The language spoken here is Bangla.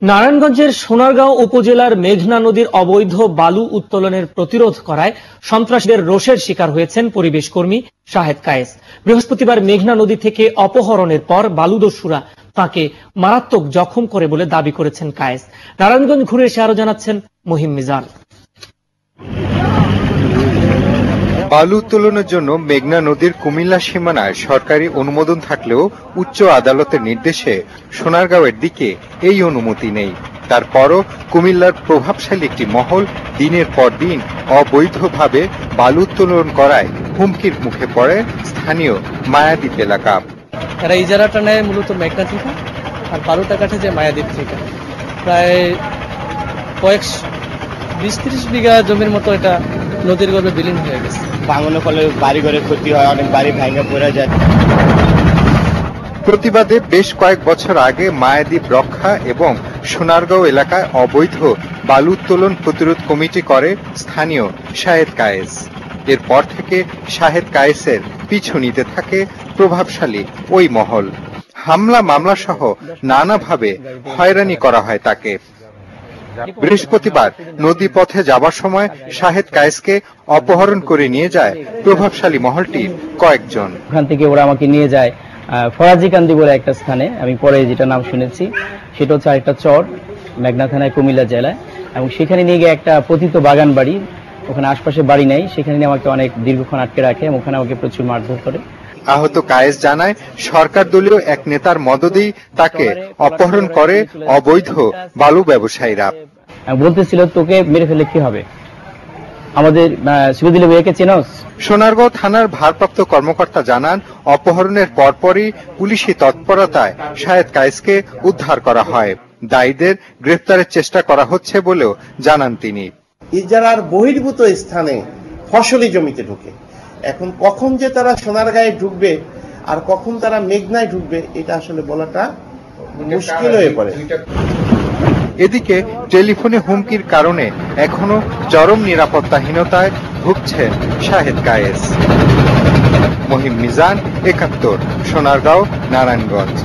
নারায়ণগঞ্জের সোনারগাঁও উপজেলার মেঘনা নদীর অবৈধ বালু উত্তোলনের প্রতিরোধ করায় সন্ত্রাসীদের রোষের শিকার হয়েছেন পরিবেশ কর্মী শাহেদ কায়েস। বৃহস্পতিবার মেঘনা নদী থেকে অপহরণের পর বালুদস্যুরা তাকে মারাত্মক জখম করে বলে দাবি করেছেন কায়েস। নারায়ণগঞ্জ ঘুরে এসে আরো জানাচ্ছেন মহিম মিজান। বালু উত্তোলনের জন্য মেঘনা নদীর কুমিল্লা সীমানায় সরকারি অনুমোদন থাকলেও উচ্চ আদালতের নির্দেশে সোনারগাঁওয়ের দিকে এই অনুমতি নেই। তারপরও কুমিল্লার প্রভাবশালী একটি মহল দিনের পর দিন অবৈধভাবে বালু উত্তোলন করায় হুমকির মুখে পড়ে স্থানীয় মায়াদ্বীপ এলাকা। এরা ইজারাটা নেয় মূলত মেঘনা থেকে, আর বালুটা কাটে যে মায়াদ্বীপ থেকে। প্রায় 20-30 বিঘা জমির মতো এটা নদীর গর্ভে বিলীন হয়ে গেছে। ভাঙনের ফলে বাড়ি ঘরে ক্ষতি হয়, অনেক বাড়ি ভাঙা পড়ে যায়। প্রতিবাদে বেশ কয়েক বছর আগে মায়াদ্বীপ রক্ষা এবং সোনারগাঁও এলাকায় অবৈধ বালু উত্তোলন প্রতিরোধ কমিটি করে স্থানীয় শাহেদ কায়েস। এরপর থেকে শাহেদ কায়েসের পিছু নিতে থাকে প্রভাবশালী ওই মহল। হামলা মামলা সহ নানাভাবে হয়রানি করা হয় তাকে। বৃহস্পতিবার নদী পথে যাবার সময় শাহেদ কায়েসকে অপহরণ করে নিয়ে যায় প্রভাবশালী মহলটির কয়েকজন। ওখান থেকে ওরা আমাকে নিয়ে যায় ফরাজিকান্দি বলে একটা স্থানে, আমি পরে যেটা নাম শুনেছি সেটা হচ্ছে আরেকটা চর, মেঘনা থানায়, কুমিল্লা জেলায়। এবং সেখানে নিয়ে গিয়ে একটা পতিত বাগান বাড়ি, ওখানে আশপাশে বাড়ি নেই, সেখানে নিয়ে আমাকে অনেক দীর্ঘক্ষণ আটকে রাখে এবং ওখানে আমাকে প্রচুর মারধর করে। আহত কায়েস জানায়, সরকার দলীয় এক নেতার মদদেই তাকে অপহরণ করে অবৈধ বালু ব্যবসায়ীরা। বলতেছিল, তোকে মেরে ফেলে কি হবে, আমাদের সিরাজুল ভাইয়াকে চেনস? সোনারগাঁও থানার ভারপ্রাপ্ত কর্মকর্তা জানান, অপহরণের পরপরই পুলিশি তৎপরতায় শাহেদ কায়েসকে উদ্ধার করা হয়। দায়ীদের গ্রেফতারের চেষ্টা করা হচ্ছে বলেও জানান তিনি। ইজারার বহির্ভূত স্থানে ফসলি জমিতে ঢুকে, এখন কখন যে তারা সোনারগাঁয়ে ঢুকবে আর কখন তারা মেঘনায় ঢুকবে এটা আসলে বলাটা মুশকিল হয়ে পড়ে। এদিকে টেলিফোনে হুমকির কারণে এখনো চরম নিরাপত্তাহীনতায় ভুগছেন শাহেদ কায়েস। মহিম মিজান, ৭১, সোনারগাঁও, নারায়ণগঞ্জ।